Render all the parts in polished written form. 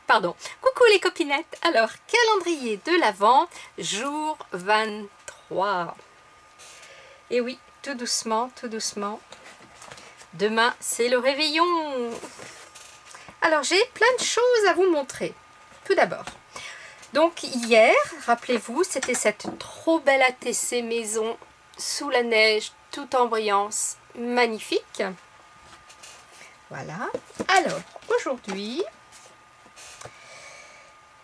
Pardon. Coucou les copinettes. Alors, calendrier de l'Avent, jour 23. Et oui, tout doucement, tout doucement. Demain, c'est le réveillon. Alors, j'ai plein de choses à vous montrer. Tout d'abord, donc hier, rappelez-vous, c'était cette trop belle ATC maison sous la neige, tout en brillance, magnifique. Voilà. Alors, aujourd'hui,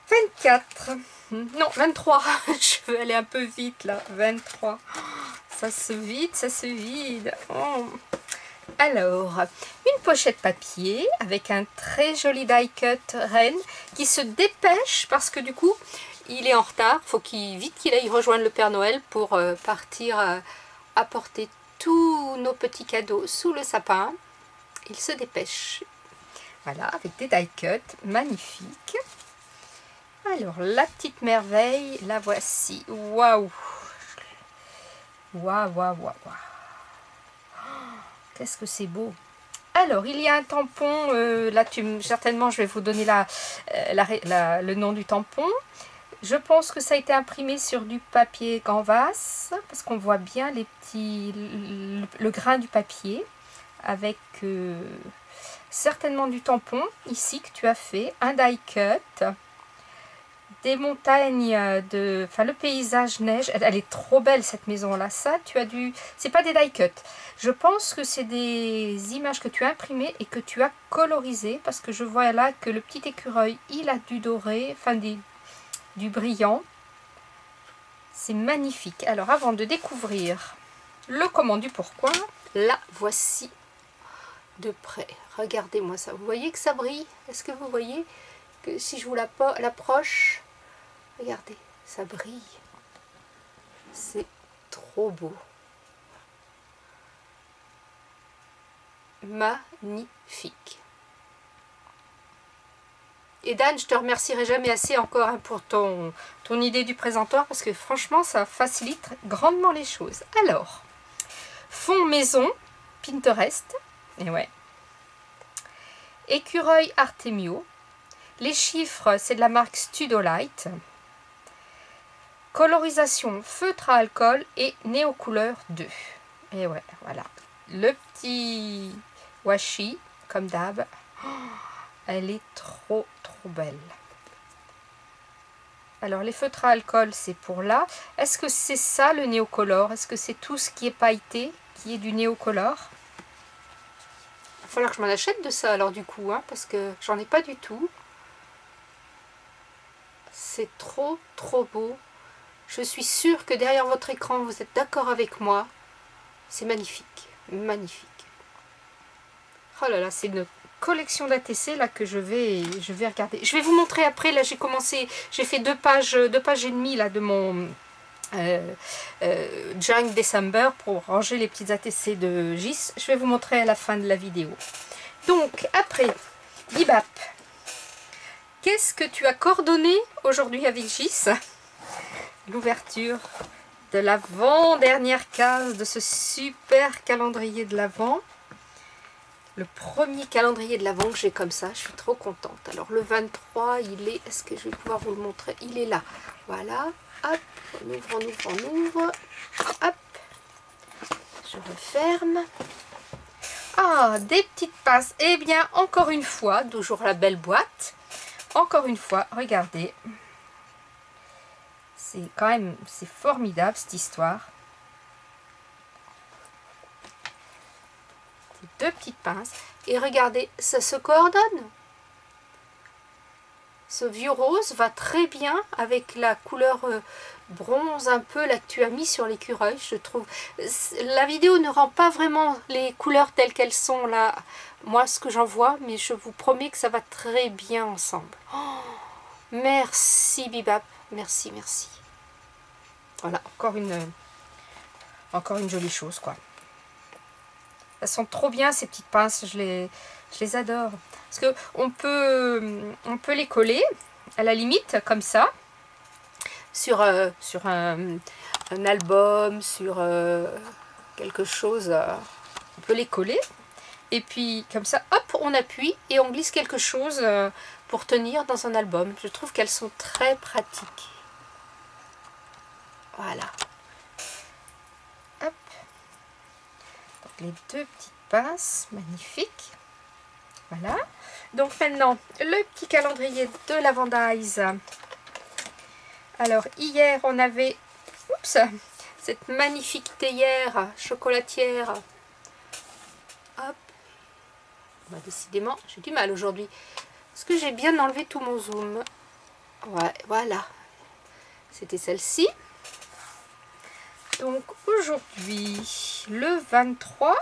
24, non, 23, je vais aller un peu vite là, 23. Ça se vide, ça se vide. Oh. Alors, une pochette papier avec un très joli die cut reine qui se dépêche parce que du coup, il est en retard. Il faut vite qu'il aille rejoindre le Père Noël pour partir apporter tous nos petits cadeaux sous le sapin. Il se dépêche. Voilà, avec des die cut magnifiques. Alors, la petite merveille, la voici. Waouh! Waouh, waouh, waouh, waouh! Qu'est-ce que c'est beau. Alors, il y a un tampon. Là, certainement, je vais vous donner le nom du tampon. Je pense que ça a été imprimé sur du papier canvas. Parce qu'on voit bien le grain du papier. Avec certainement du tampon. Ici, que tu as fait. Un die cut. Des montagnes le paysage neige, elle est trop belle cette maison là. Ça tu as dû, c'est pas des die cut, je pense que c'est des images que tu as imprimées et que tu as colorisées, parce que je vois là que le petit écureuil il a du doré, enfin du brillant. C'est magnifique. Alors avant de découvrir le comment du pourquoi, la voici de près. Regardez-moi ça, vous voyez que ça brille? Est-ce que vous voyez que si je vous l'approche, regardez, ça brille. C'est trop beau. Magnifique. Et Dan, je te remercierai jamais assez encore pour ton idée du présentoir, parce que franchement, ça facilite grandement les choses. Alors, fond maison, Pinterest, et ouais. Écureuil Artemio. Les chiffres, c'est de la marque Studolite. Colorisation feutre à alcool et néocouleur 2. Et ouais, voilà. Le petit washi, comme d'hab. Oh, elle est trop, trop belle. Alors, les feutres à alcool, c'est pour là. Est-ce que c'est ça le néocolore? Est-ce que c'est tout ce qui est pailleté, qui est du néocolore? Il va falloir que je m'en achète de ça, alors, du coup, hein, parce que j'en ai pas du tout. C'est trop, trop beau. Je suis sûre que derrière votre écran, vous êtes d'accord avec moi. C'est magnifique. Magnifique. Oh là là, c'est une collection d'ATC là que je vais regarder. Je vais vous montrer après. Là, j'ai fait deux pages et demie là de mon Junk December pour ranger les petites ATC de Gis. Je vais vous montrer à la fin de la vidéo. Donc, après, Bibap. Qu'est-ce que tu as coordonné aujourd'hui avec Gis? L'ouverture de l'avant-dernière case de ce super calendrier de l'Avent. Le premier calendrier de l'Avent que j'ai comme ça. Je suis trop contente. Alors le 23, il est... Est-ce que je vais pouvoir vous le montrer? Il est là. Voilà. Hop. On ouvre, on ouvre, on ouvre. Hop. Je referme. Ah, des petites pinces. Eh bien, encore une fois, toujours la belle boîte. Encore une fois, regardez. C'est quand même, c'est formidable cette histoire. Deux petites pinces. Et regardez, ça se coordonne. Ce vieux rose va très bien avec la couleur bronze un peu là que tu as mis sur l'écureuil, je trouve. La vidéo ne rend pas vraiment les couleurs telles qu'elles sont là, moi ce que j'en vois, mais je vous promets que ça va très bien ensemble. Oh, merci Bibap, merci, merci. Voilà, encore une jolie chose quoi. Elles sont trop bien ces petites pinces, je les adore. Parce que on peut les coller à la limite comme ça sur un album, sur quelque chose. On peut les coller. Et puis comme ça, hop, on appuie et on glisse quelque chose pour tenir dans un album. Je trouve qu'elles sont très pratiques. Voilà. Hop. Donc les deux petites pinces, magnifiques. Voilà. Donc maintenant, le petit calendrier de la Vandaise. Alors hier, on avait cette magnifique théière chocolatière. Hop. Bah, décidément, j'ai du mal aujourd'hui. Est-ce que j'ai bien enlevé tout mon zoom? Ouais, voilà. C'était celle-ci. Donc aujourd'hui, le 23,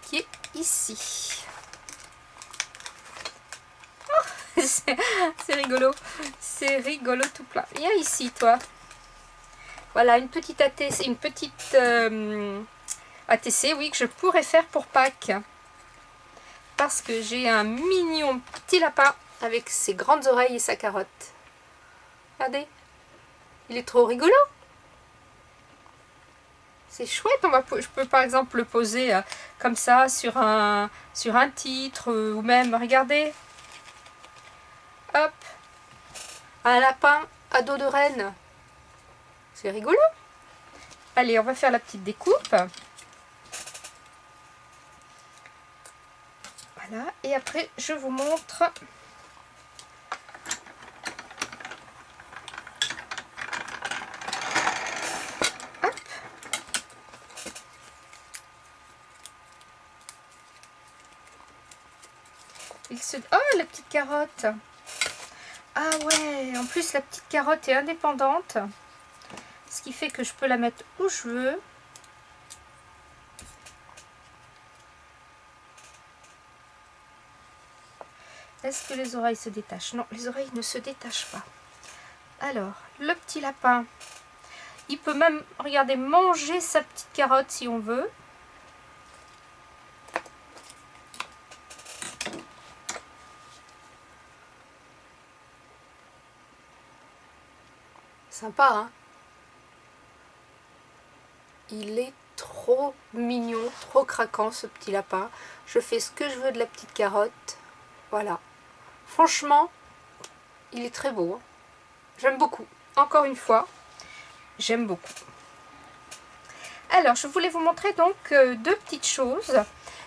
qui est ici. Oh, c'est rigolo. C'est rigolo tout plein. Viens ici, toi. Voilà, une petite ATC, ATC, oui, que je pourrais faire pour Pâques. Parce que j'ai un mignon petit lapin avec ses grandes oreilles et sa carotte. Regardez, il est trop rigolo. C'est chouette, je peux par exemple le poser comme ça sur un titre ou même, regardez. Hop, un lapin à dos de reine. C'est rigolo. Allez, on va faire la petite découpe. Voilà, et après je vous montre hop. Oh, la petite carotte. Ah ouais, en plus la petite carotte est indépendante, ce qui fait que je peux la mettre où je veux. Est-ce que les oreilles se détachent? Non, les oreilles ne se détachent pas. Alors, le petit lapin, il peut même, regardez, manger sa petite carotte si on veut. Sympa, hein? Il est trop mignon, trop craquant ce petit lapin. Je fais ce que je veux de la petite carotte. Voilà. Franchement, il est très beau. Hein. J'aime beaucoup. Encore une fois, j'aime beaucoup. Alors, je voulais vous montrer donc deux petites choses.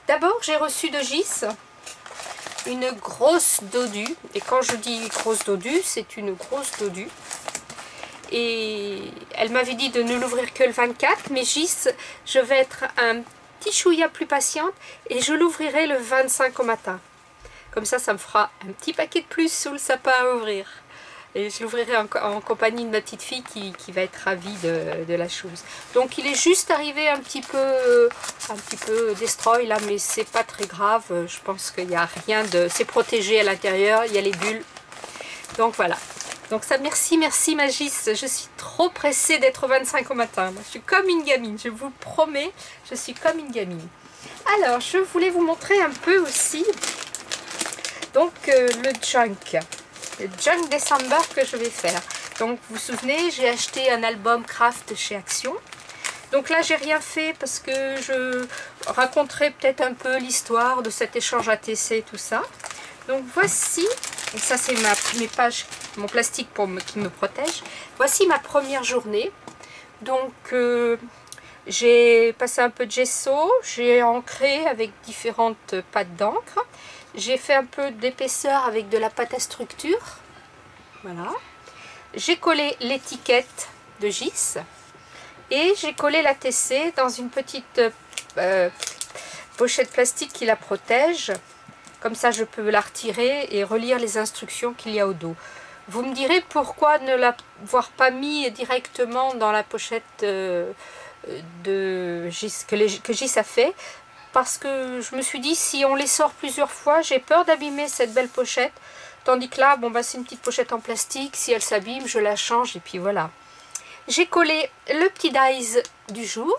D'abord, j'ai reçu de Gis une grosse dodue. Et quand je dis grosse dodue, c'est une grosse dodue. Et elle m'avait dit de ne l'ouvrir que le 24. Mais Gis, je vais être un petit chouïa plus patiente et je l'ouvrirai le 25 au matin. Comme ça, ça me fera un petit paquet de plus sous le sapin à ouvrir. Et je l'ouvrirai en compagnie de ma petite fille qui va être ravie de la chose. Donc il est juste arrivé un petit peu destroy là, mais c'est pas très grave. Je pense qu'il n'y a rien de... C'est protégé à l'intérieur, il y a les bulles. Donc voilà. Donc ça, merci Magis. Je suis trop pressée d'être au 25 au matin. Moi, je suis comme une gamine, je vous le promets, je suis comme une gamine. Alors, je voulais vous montrer un peu aussi... Donc le Junk December que je vais faire. Donc vous vous souvenez, j'ai acheté un album craft chez Action. Donc là j'ai rien fait parce que je raconterai peut-être un peu l'histoire de cet échange ATC et tout ça. Donc voici, et ça c'est mes pages, mon plastique qui me protège. Voici ma première journée. Donc j'ai passé un peu de gesso, j'ai ancré avec différentes pâtes d'encre. J'ai fait un peu d'épaisseur avec de la pâte à structure. Voilà. J'ai collé l'étiquette de Gis. Et j'ai collé la TC dans une petite pochette plastique qui la protège. Comme ça, je peux la retirer et relire les instructions qu'il y a au dos. Vous me direz pourquoi ne l'avoir pas mis directement dans la pochette de Gis, que Gis a fait. Parce que je me suis dit, si on les sort plusieurs fois, j'ai peur d'abîmer cette belle pochette. Tandis que là, bon, bah, c'est une petite pochette en plastique. Si elle s'abîme, je la change et puis voilà. J'ai collé le petit dies du jour.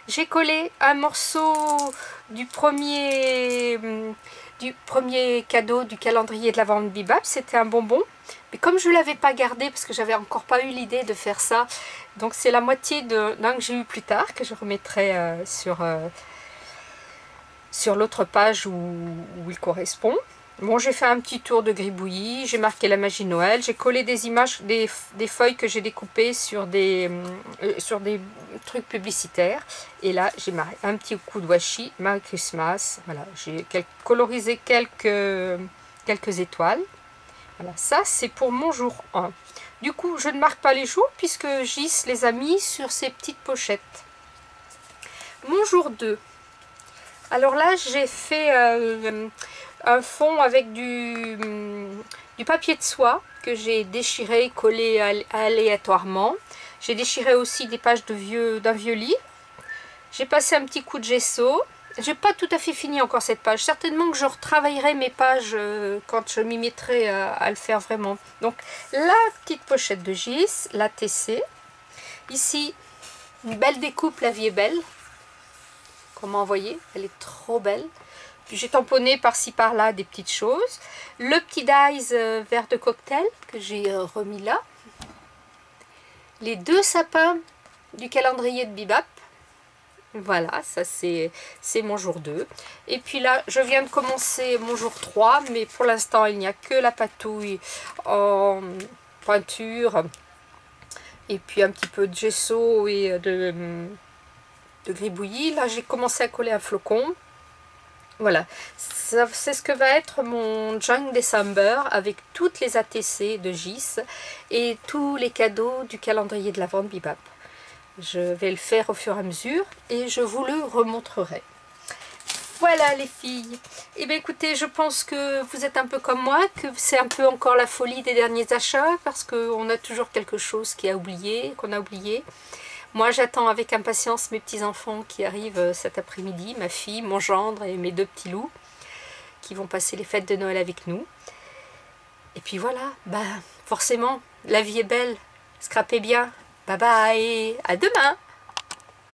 J'ai collé un morceau du premier cadeau du calendrier de la vente Bebop. C'était un bonbon. Mais comme je ne l'avais pas gardé, parce que j'avais encore pas eu l'idée de faire ça, donc c'est la moitié d'un que j'ai eu plus tard, que je remettrai sur l'autre page où il correspond. Bon, j'ai fait un petit tour de gribouillis, j'ai marqué la magie de Noël, j'ai collé des images, des feuilles que j'ai découpées sur des trucs publicitaires. Et là, j'ai un petit coup de washi, Merry Christmas. Voilà, j'ai colorisé quelques étoiles. Voilà, ça c'est pour mon jour 1. Du coup, je ne marque pas les jours puisque Gis les a mis sur ces petites pochettes. Mon jour 2. Alors là, j'ai fait un fond avec du papier de soie que j'ai déchiré, collé aléatoirement. J'ai déchiré aussi des pages d'un vieux livre. J'ai passé un petit coup de gesso. J'ai pas tout à fait fini encore cette page. Certainement que je retravaillerai mes pages quand je m'y mettrai à le faire vraiment. Donc la petite pochette de Gis, la TC. Ici, une belle découpe, la vie est belle. Comment vous voyez, elle est trop belle. Puis j'ai tamponné par-ci par-là des petites choses. Le petit dies vert de cocktail que j'ai remis là. Les 2 sapins du calendrier de Bebop. Voilà, ça c'est mon jour 2. Et puis là, je viens de commencer mon jour 3, mais pour l'instant, il n'y a que la patouille en peinture. Et puis un petit peu de gesso et de gribouillis. Là, j'ai commencé à coller un flocon. Voilà, c'est ce que va être mon Junk December avec toutes les ATC de Gis et tous les cadeaux du calendrier de l'Avent de Bebop. Je vais le faire au fur et à mesure et je vous le remontrerai. Voilà les filles. Et bien écoutez, je pense que vous êtes un peu comme moi, que c'est un peu encore la folie des derniers achats parce qu'on a toujours quelque chose qu'on a oublié. Moi j'attends avec impatience mes petits-enfants qui arrivent cet après-midi, ma fille, mon gendre et mes 2 petits loups qui vont passer les fêtes de Noël avec nous. Et puis voilà, bah forcément, la vie est belle, scrapez bien. Bye bye, à demain!